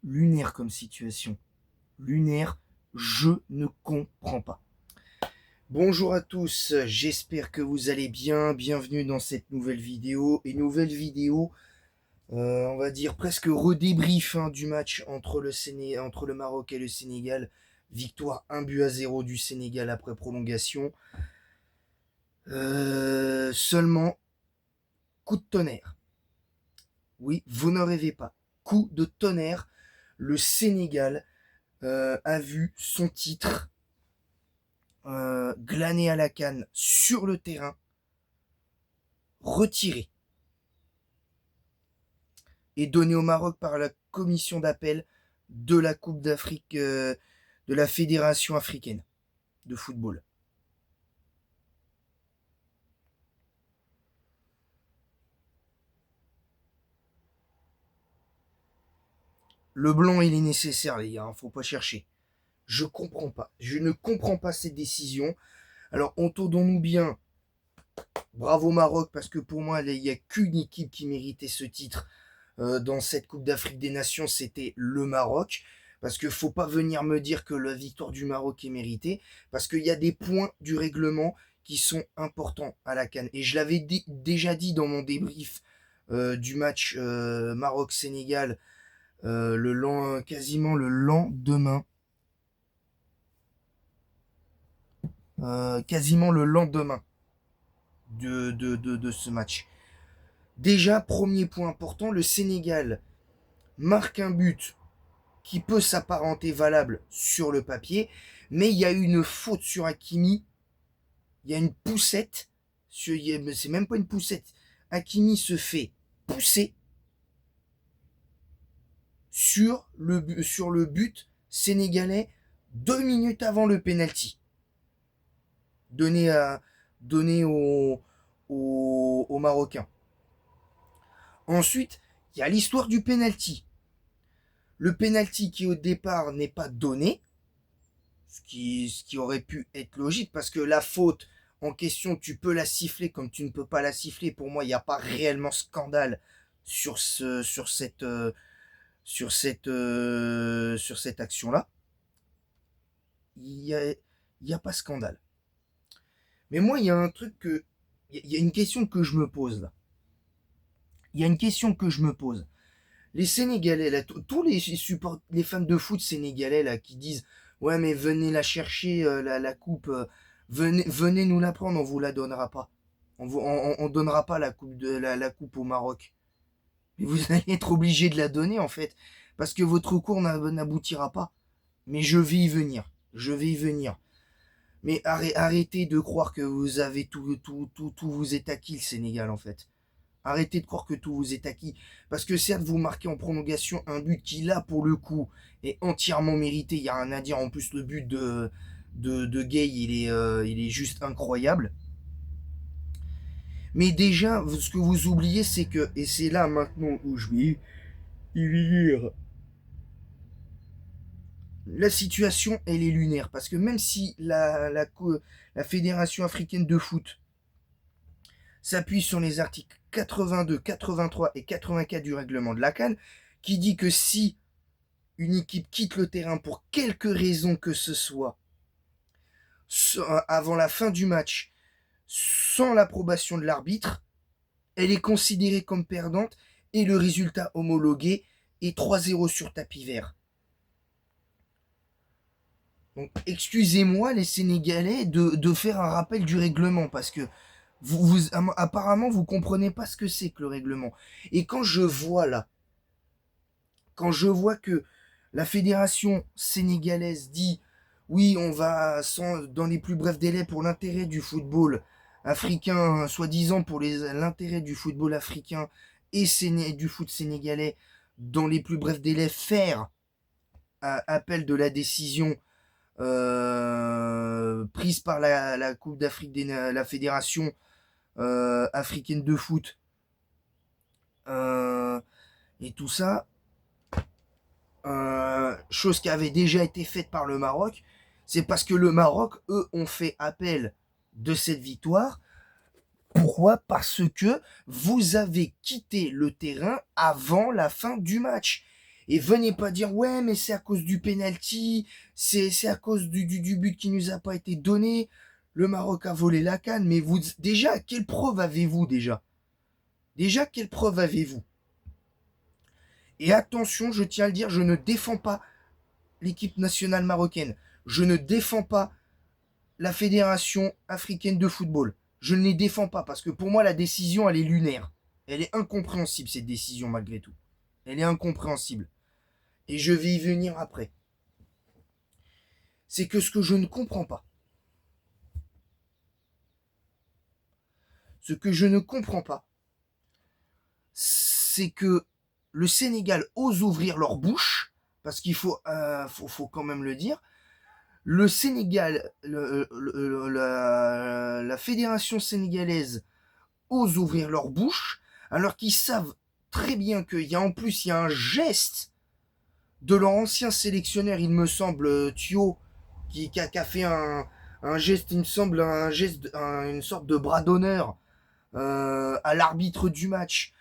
lunaire comme situation. Lunaire, je ne comprends pas. Bonjour à tous, j'espère que vous allez bien. Bienvenue dans cette nouvelle vidéo. On va dire presque redébrief du match entre le Maroc et le Sénégal. Victoire 1-0 du Sénégal après prolongation. Seulement, coup de tonnerre. Oui, vous ne rêvez pas. Coup de tonnerre. Le Sénégal a vu son titre glané à la canne sur le terrain, retiré et donné au Maroc par la commission d'appel de la Coupe d'Afrique de la Fédération africaine de football. Le blanc, il est nécessaire, les gars, faut pas chercher. Je comprends pas. Je ne comprends pas cette décision. Alors, entendons-nous bien. Bravo Maroc, parce que pour moi, il n'y a qu'une équipe qui méritait ce titre dans cette Coupe d'Afrique des Nations, c'était le Maroc. Parce qu'il ne faut pas venir me dire que la victoire du Maroc est méritée, parce qu'il y a des points du règlement qui sont importants à la CAN. Et je l'avais déjà dit dans mon débrief du match Maroc-Sénégal quasiment le lendemain. Quasiment le lendemain de ce match. Déjà, premier point important, le Sénégal marque un but qui peut s'apparenter valable sur le papier, mais il y a une faute sur Hakimi, il y a une poussette, c'est même pas une poussette, Hakimi se fait pousser sur le but sénégalais 2 minutes avant le penalty donné aux Marocains. Ensuite, il y a l'histoire du penalty. Le penalty qui au départ n'est pas donné, ce qui aurait pu être logique, parce que la faute en question, tu peux la siffler comme tu ne peux pas la siffler. Pour moi, il n'y a pas réellement scandale sur cette action-là. Il y a pas scandale. Mais moi, il y a un truc il y a une question que je me pose là. Il y a une question que je me pose. Les Sénégalais, là, tous les fans de foot sénégalais là, qui disent ouais mais venez la chercher la coupe, venez nous la prendre, on vous la donnera pas. On donnera pas la coupe au Maroc. Mais vous allez être obligé de la donner en fait, parce que votre cours n'aboutira pas. Mais je vais y venir, je vais y venir. Mais arrêtez de croire que vous avez tout vous est acquis le Sénégal en fait. Arrêtez de croire que tout vous est acquis. Parce que certes, vous marquez en prolongation un but qui, là, pour le coup, est entièrement mérité. Il n'y a rien à dire. En plus, le but de Gay, il est juste incroyable. Mais déjà, ce que vous oubliez, c'est que, et c'est là maintenant où je vais y venir, la situation, elle est lunaire. Parce que même si la Fédération africaine de foot s'appuie sur les articles 82, 83 et 84 du règlement de la CAN, qui dit que si une équipe quitte le terrain pour quelque raison que ce soit, avant la fin du match, sans l'approbation de l'arbitre, elle est considérée comme perdante et le résultat homologué est 3-0 sur tapis vert. Donc, excusez-moi les Sénégalais de faire un rappel du règlement, parce que apparemment vous comprenez pas ce que c'est que le règlement. Et quand je vois que la fédération sénégalaise dit oui, on va dans les plus brefs délais pour l'intérêt du football africain, soi-disant pour l'intérêt du football africain et du foot sénégalais, dans les plus brefs délais, faire appel de la décision prise par la Coupe d'Afrique, la fédération africaine de foot, et tout ça, chose qui avait déjà été faite par le Maroc, c'est parce que le Maroc, eux, ont fait appel de cette victoire. Pourquoi? Parce que vous avez quitté le terrain avant la fin du match. Et venez pas dire, ouais, mais c'est à cause du penalty, c'est à cause du but qui nous a pas été donné, le Maroc a volé la CAN. Mais vous, déjà, quelle preuve avez-vous déjà? Déjà, quelle preuve avez-vous? Et attention, je tiens à le dire, je ne défends pas l'équipe nationale marocaine. Je ne défends pas la Fédération africaine de football. Je ne les défends pas parce que pour moi, la décision, elle est lunaire. Elle est incompréhensible, cette décision, malgré tout. Elle est incompréhensible. Et je vais y venir après. C'est que ce que je ne comprends pas, ce que je ne comprends pas, c'est que le Sénégal ose ouvrir leur bouche, parce qu'il faut quand même le dire. Le Sénégal, la fédération sénégalaise ose ouvrir leur bouche, alors qu'ils savent très bien qu'il y a en plus il y a un geste de leur ancien sélectionneur, il me semble, Thio, qui a fait un geste, il me semble, une sorte de bras d'honneur à l'arbitre du match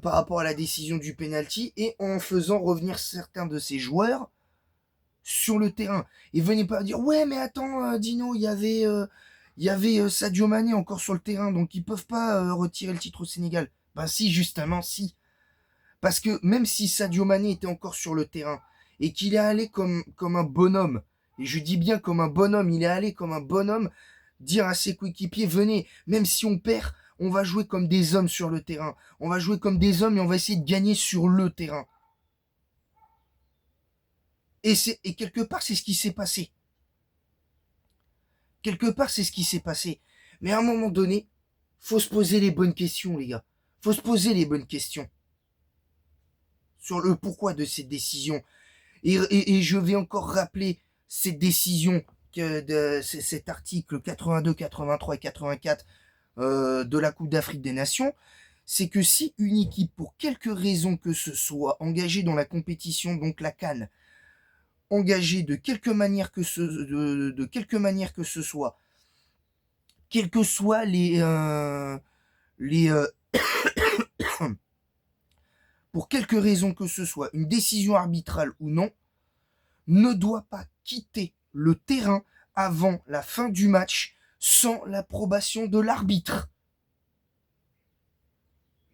par rapport à la décision du penalty, et en faisant revenir certains de ses joueurs sur le terrain. Et venez pas dire, ouais, mais attends, Dino, il y avait Sadio Mané encore sur le terrain, donc ils peuvent pas retirer le titre au Sénégal. Ben si, justement, si. Parce que même si Sadio Mané était encore sur le terrain et qu'il est allé comme un bonhomme, et je dis bien comme un bonhomme, il est allé comme un bonhomme dire à ses coéquipiers, venez, même si on perd, on va jouer comme des hommes sur le terrain. On va jouer comme des hommes et on va essayer de gagner sur le terrain. Et quelque part, c'est ce qui s'est passé. Quelque part, c'est ce qui s'est passé. Mais à un moment donné, faut se poser les bonnes questions, les gars. Faut se poser les bonnes questions sur le pourquoi de cette décision. Et je vais encore rappeler cette décision, cet article 82, 83 et 84 de la Coupe d'Afrique des Nations. C'est que si une équipe, pour quelque raison que ce soit, engagée dans la compétition, donc la CAN, engagée de quelque manière que de quelque manière que ce soit, quels que soient les pour quelque raison que ce soit, une décision arbitrale ou non, ne doit pas quitter le terrain avant la fin du match sans l'approbation de l'arbitre.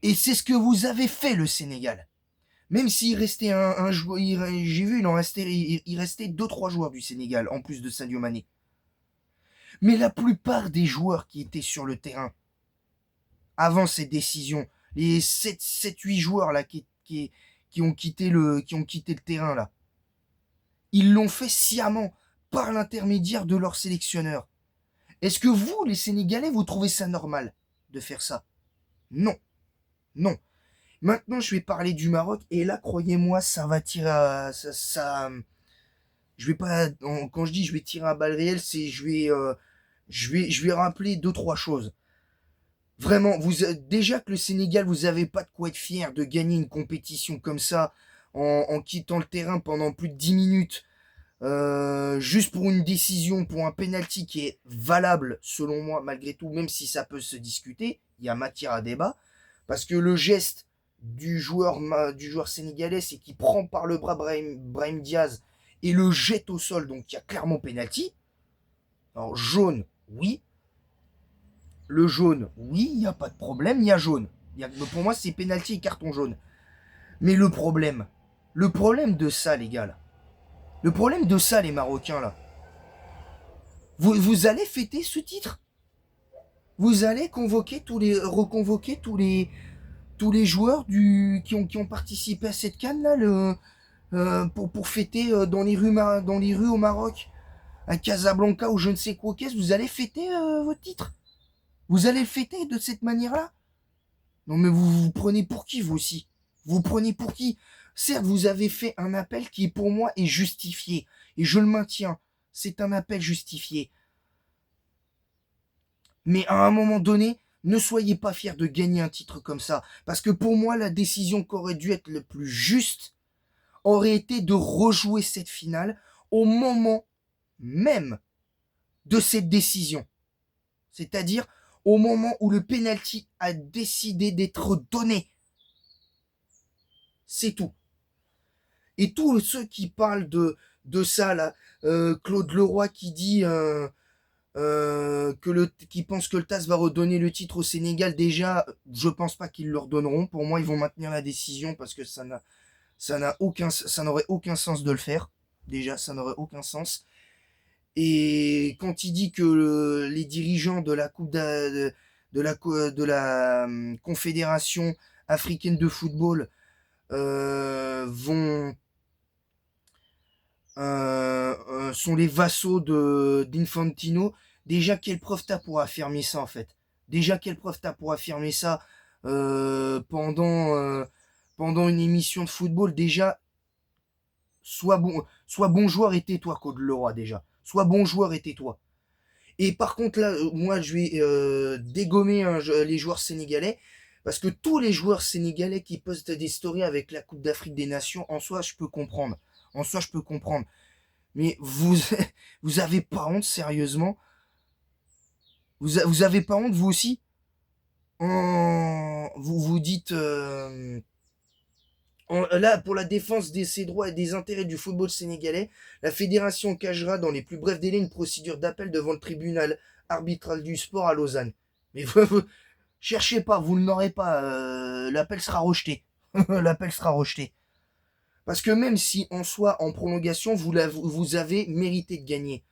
Et c'est ce que vous avez fait, le Sénégal. Même s'il restait un joueur, j'ai vu, il restait 2-3 joueurs du Sénégal, en plus de Sadio Mané. Mais la plupart des joueurs qui étaient sur le terrain, avant cette décision, les 7-8 joueurs là qui ont quitté le terrain là, ils l'ont fait sciemment par l'intermédiaire de leur sélectionneur. Est-ce que vous, les Sénégalais, vous trouvez ça normal de faire ça? Non, non. Maintenant, je vais parler du Maroc et là, croyez-moi, ça va tirer je vais pas, quand je dis je vais tirer à balles réelles, c'est je vais rappeler deux trois choses. Vraiment, déjà que le Sénégal, vous avez pas de quoi être fier de gagner une compétition comme ça en quittant le terrain pendant plus de 10 minutes. Juste pour une décision, pour un penalty qui est valable selon moi malgré tout, même si ça peut se discuter, il y a matière à débat, parce que le geste du joueur sénégalais, c'est qu'il prend par le bras Brahim Diaz et le jette au sol, donc il y a clairement penalty. Alors jaune, oui. Le jaune, oui, il n'y a pas de problème, il y a jaune. Pour moi, c'est penalty et carton jaune. Mais le problème de ça, les gars, là, le problème de ça, les Marocains, là, vous allez fêter ce titre. Vous allez reconvoquer tous les joueurs qui ont participé à cette canne là, pour fêter dans les rues au Maroc, à Casablanca ou je ne sais quoi qu'est-ce. Vous allez fêter votre titre. Vous allez le fêter de cette manière-là. Non mais vous prenez pour qui vous aussi? Vous prenez pour qui? Certes, vous avez fait un appel qui pour moi est justifié et je le maintiens. C'est un appel justifié. Mais à un moment donné, ne soyez pas fiers de gagner un titre comme ça. Parce que pour moi, la décision qui aurait dû être le plus juste aurait été de rejouer cette finale au moment même de cette décision. C'est-à-dire au moment où le penalty a décidé d'être donné. C'est tout. Et tous ceux qui parlent de ça, là, Claude Leroy qui dit qui pense que le TAS va redonner le titre au Sénégal, déjà, je pense pas qu'ils le redonneront. Pour moi, ils vont maintenir la décision parce que ça n'aurait aucun sens de le faire. Déjà, ça n'aurait aucun sens. Et quand il dit que les dirigeants de la coupe de la confédération africaine de football vont sont les vassaux de d'Infantino. Déjà, quelle preuve t'as pour affirmer ça en fait? Déjà, quelle preuve t'as pour affirmer ça pendant une émission de football? Déjà, sois bon joueur et tais-toi, Claude Leroy déjà. Sois bon joueur et tais-toi. Et par contre là, moi je vais dégommer les joueurs sénégalais parce que tous les joueurs sénégalais qui postent des stories avec la Coupe d'Afrique des Nations, en soi je peux comprendre. En soi je peux comprendre. Mais vous vous avez pas honte sérieusement? Vous avez pas honte vous aussi? Vous vous dites là, pour la défense de ses droits et des intérêts du football sénégalais, la fédération engagera dans les plus brefs délais une procédure d'appel devant le tribunal arbitral du sport à Lausanne. Mais vous cherchez pas, vous ne l'aurez pas. L'appel sera rejeté. L'appel sera rejeté. Parce que même si en soi, en prolongation, vous avez mérité de gagner.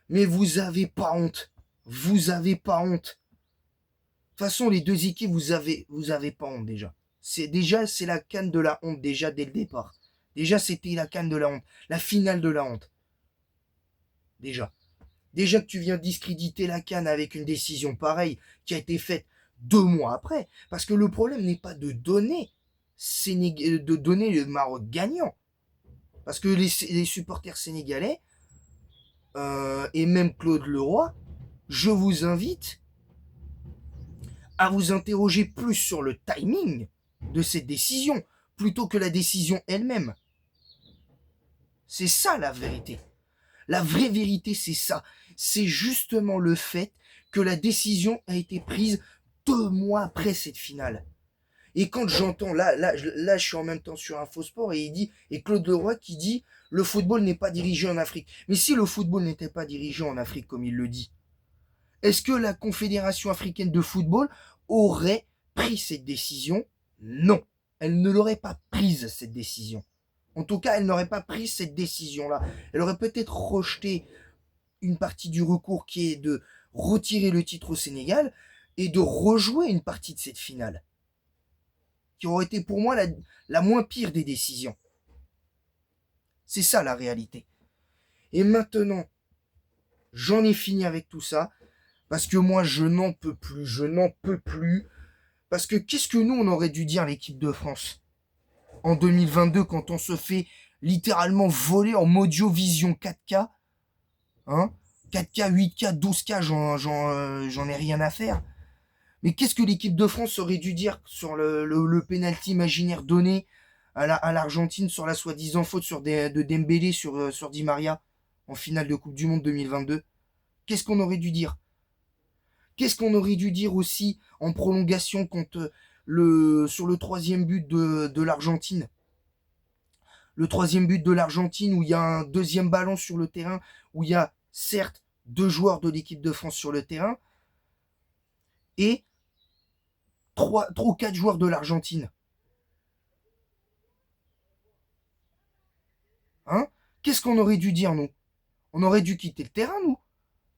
Mais vous avez pas honte. Vous avez pas honte. De toute façon, les deux équipes, vous avez pas honte déjà. C'est la canne de la honte déjà dès le départ. Déjà, c'était la canne de la honte. La finale de la honte. Déjà. Déjà que tu viens discréditer la canne avec une décision pareille qui a été faite 2 mois après. Parce que le problème n'est pas de donner le Maroc gagnant. Parce que les supporters sénégalais, et même Claude Leroy, je vous invite à vous interroger plus sur le timing de cette décision plutôt que la décision elle-même. C'est ça la vérité. La vraie vérité, c'est ça. C'est justement le fait que la décision a été prise 2 mois après cette finale. Et quand j'entends, là, je suis en même temps sur Infosport et Claude Leroy qui dit le football n'est pas dirigé en Afrique. Mais si le football n'était pas dirigé en Afrique comme il le dit, est-ce que la Confédération africaine de football aurait pris cette décision? Non. Elle ne l'aurait pas prise, cette décision. En tout cas, elle n'aurait pas pris cette décision-là. Elle aurait peut-être rejeté une partie du recours qui est de retirer le titre au Sénégal et de rejouer une partie de cette finale. Qui aurait été pour moi la moins pire des décisions. C'est ça la réalité. Et maintenant, j'en ai fini avec tout ça. Parce que moi, je n'en peux plus. Je n'en peux plus. Parce que qu'est-ce que nous, on aurait dû dire l'équipe de France en 2022 quand on se fait littéralement voler en Audiovision 4K, hein, 4K, 8K, 12K, j'en ai rien à faire. Mais qu'est-ce que l'équipe de France aurait dû dire sur le penalty imaginaire donné à l'Argentine sur la soi-disant faute de Dembélé sur Di Maria en finale de Coupe du Monde 2022? Qu'est-ce qu'on aurait dû dire? Qu'est-ce qu'on aurait dû dire aussi en prolongation sur le troisième but de l'Argentine? Le troisième but de l'Argentine où il y a un deuxième ballon sur le terrain, où il y a certes 2 joueurs de l'équipe de France sur le terrain et 3 ou 4 joueurs de l'Argentine. Hein? Qu'est-ce qu'on aurait dû dire, nous? On aurait dû quitter le terrain, nous?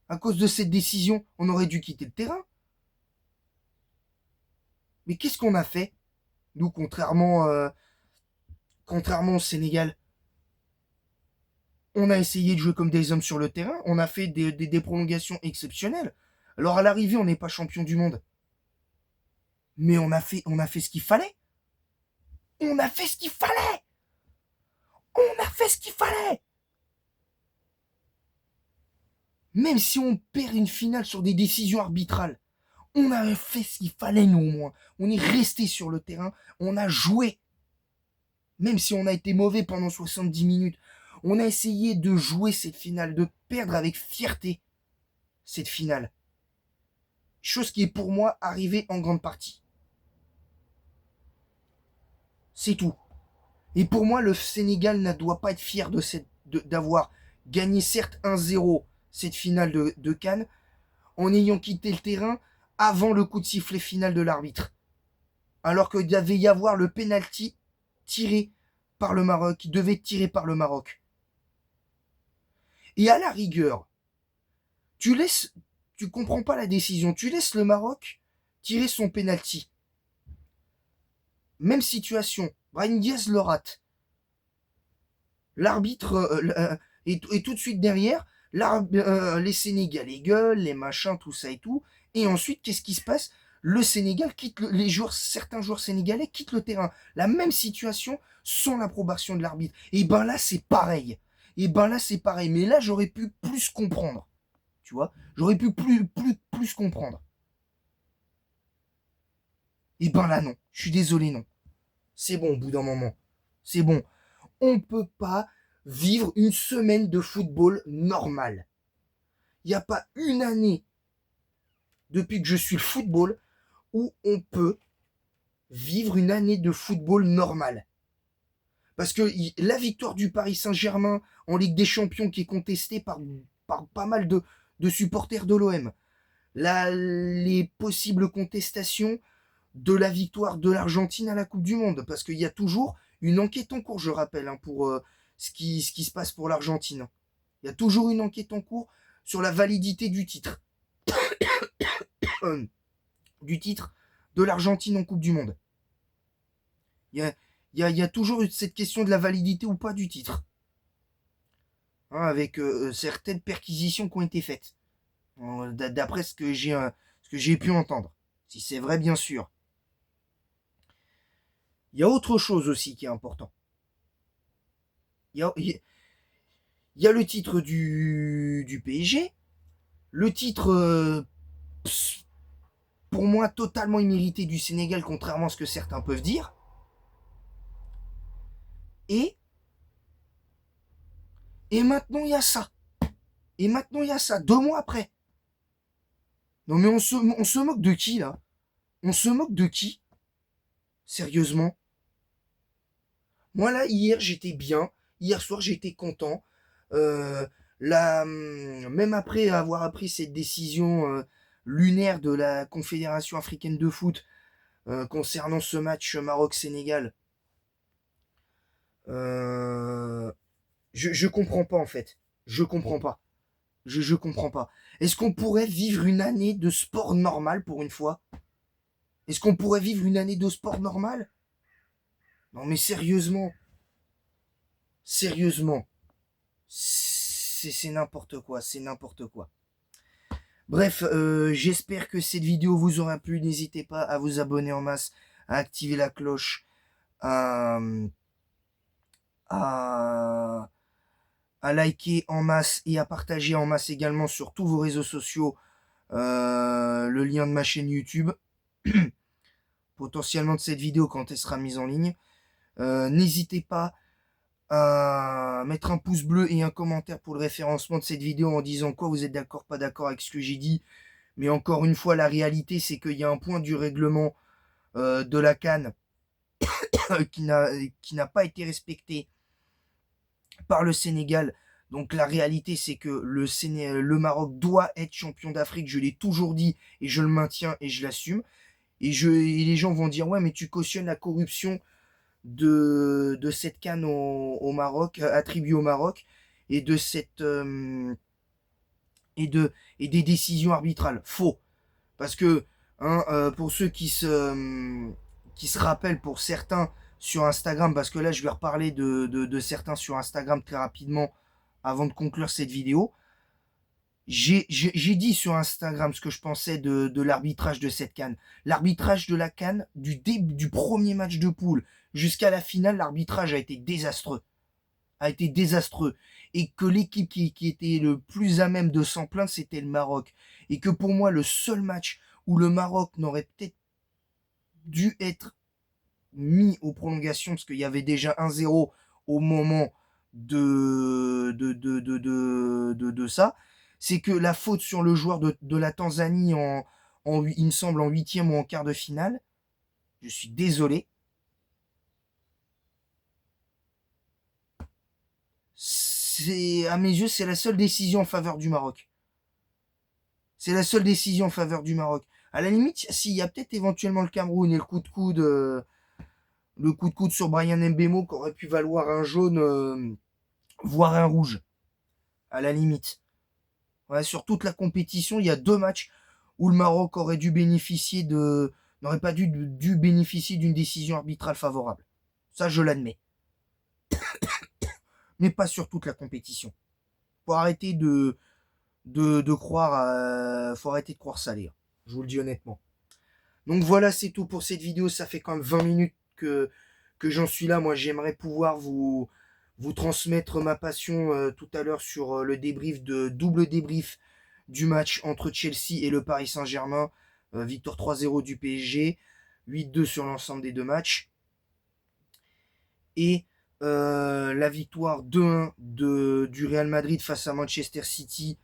À cause de cette décision, on aurait dû quitter le terrain. Mais qu'est-ce qu'on a fait, nous, contrairement au Sénégal? On a essayé de jouer comme des hommes sur le terrain, on a fait des prolongations exceptionnelles. Alors à l'arrivée, on n'est pas champion du monde. Mais on a fait ce qu'il fallait. On a fait ce qu'il fallait. On a fait ce qu'il fallait. Même si on perd une finale sur des décisions arbitrales, on a fait ce qu'il fallait, nous, au moins. On est resté sur le terrain, on a joué. Même si on a été mauvais pendant 70 minutes, on a essayé de jouer cette finale, de perdre avec fierté cette finale. Chose qui est pour moi arrivée en grande partie. C'est tout. Et pour moi, le Sénégal ne doit pas être fier d'avoir gagné certes 1-0 cette finale de CAN en ayant quitté le terrain avant le coup de sifflet final de l'arbitre. Alors qu'il devait y avoir le penalty tiré par le Maroc, qui devait être tiré par le Maroc. Et à la rigueur, tu comprends pas la décision, tu laisses le Maroc tirer son penalty. Même situation, Brahim Diaz le rate. L'arbitre est tout de suite derrière, les Sénégalais gueulent, les machins, tout ça et tout. Et ensuite, qu'est-ce qui se passe? Le Sénégal quitte certains joueurs sénégalais quittent le terrain. La même situation sans l'approbation de l'arbitre. Et ben là, c'est pareil. Mais là, j'aurais pu plus comprendre. Tu vois? J'aurais pu plus comprendre. Et ben là, non. Je suis désolé, non. C'est bon, au bout d'un moment. C'est bon. On peut pas vivre une semaine de football normal. Il n'y a pas une année depuis que je suis le football où on peut vivre une année de football normal. Parce que la victoire du Paris Saint-Germain en Ligue des Champions qui est contestée par pas mal de supporters de l'OM, les possibles contestations de la victoire de l'Argentine à la Coupe du Monde, parce qu'il y a toujours une enquête en cours, je rappelle, pour ce qui se passe pour l'Argentine. Il y a toujours une enquête en cours sur la validité du titre. Du titre de l'Argentine en Coupe du Monde. Il y a toujours cette question de la validité ou pas du titre. Avec certaines perquisitions qui ont été faites. D'après ce que j'ai pu entendre. Si c'est vrai, bien sûr. Il y a autre chose aussi qui est important. Il y a le titre du PSG. Le titre, pour moi, totalement immérité du Sénégal, contrairement à ce que certains peuvent dire. Et maintenant, il y a ça. 2 mois après. Non mais on se moque de qui, là? On se moque de qui? Sérieusement? Moi, là, j'étais bien. Hier soir, j'étais content. Même après avoir appris cette décision lunaire de la Confédération africaine de foot concernant ce match Maroc-Sénégal, je comprends pas, en fait. Je comprends pas. Je comprends pas. Est-ce qu'on pourrait vivre une année de sport normal pour une fois? Est-ce qu'on pourrait vivre une année de sport normal? Non mais sérieusement. Sérieusement. C'est n'importe quoi, c'est n'importe quoi. Bref, j'espère que cette vidéo vous aura plu. N'hésitez pas à vous abonner en masse, à activer la cloche, à, à, à liker en masse et à partager en masse également sur tous vos réseaux sociaux le lien de ma chaîne YouTube, potentiellement de cette vidéo quand elle sera mise en ligne. N'hésitez pas à mettre un pouce bleu et un commentaire pour le référencement de cette vidéo en disant quoi vous êtes d'accord, pas d'accord avec ce que j'ai dit. Mais encore une fois, la réalité, c'est qu'il y a un point du règlement de la CAN qui n'a pas été respecté par le Sénégal. Donc la réalité, c'est que le Maroc doit être champion d'Afrique. Je l'ai toujours dit et je le maintiens et je l'assume. Et les gens vont dire, ouais, mais tu cautionnes la corruption de cette CAN au Maroc, attribuée au Maroc, et de cette et des décisions arbitrales. Faux. Parce que pour ceux qui se rappellent, pour certains sur Instagram, parce que là je vais reparler de certains sur Instagram très rapidement avant de conclure cette vidéo. J'ai dit sur Instagram ce que je pensais de l'arbitrage de cette CAN. L'arbitrage de la CAN, du premier match de poule jusqu'à la finale, l'arbitrage a été désastreux. Et que l'équipe qui était le plus à même de s'en plaindre, c'était le Maroc. Et que pour moi, le seul match où le Maroc n'aurait peut-être dû être mis aux prolongations, parce qu'il y avait déjà 1-0 au moment de ça, c'est que la faute sur le joueur de la Tanzanie il me semble en 8e ou en quart de finale, je suis désolé, à mes yeux, c'est la seule décision en faveur du Maroc. C'est la seule décision en faveur du Maroc. À la limite, s'il y a peut-être éventuellement le Cameroun et le coup de coude sur Brian Mbemo qui aurait pu valoir un jaune, voire un rouge. À la limite. Ouais, sur toute la compétition, il y a 2 matchs où le Maroc aurait dû bénéficier n'aurait pas dû bénéficier d'une décision arbitrale favorable. Ça, je l'admets. Mais pas sur toute la compétition. Faut arrêter de croire, faut arrêter de croire ça, les gars. Je vous le dis honnêtement. Donc voilà, c'est tout pour cette vidéo. Ça fait quand même 20 minutes que j'en suis là. Moi, j'aimerais pouvoir vous transmettre ma passion tout à l'heure sur le double débrief du match entre Chelsea et le Paris Saint-Germain. Victoire 3-0 du PSG, 8-2 sur l'ensemble des 2 matchs. Et la victoire 2-1 du Real Madrid face à Manchester City,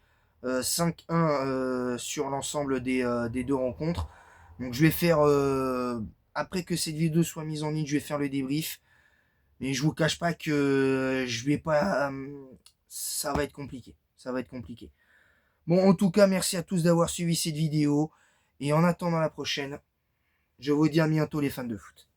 5-1 sur l'ensemble des 2 rencontres. Donc je vais faire, après que cette vidéo soit mise en ligne, je vais faire le débrief. Mais je vous cache pas que je vais pas... ça va être compliqué. Ça va être compliqué. Bon, en tout cas, merci à tous d'avoir suivi cette vidéo. Et en attendant la prochaine, je vous dis à bientôt les fans de foot.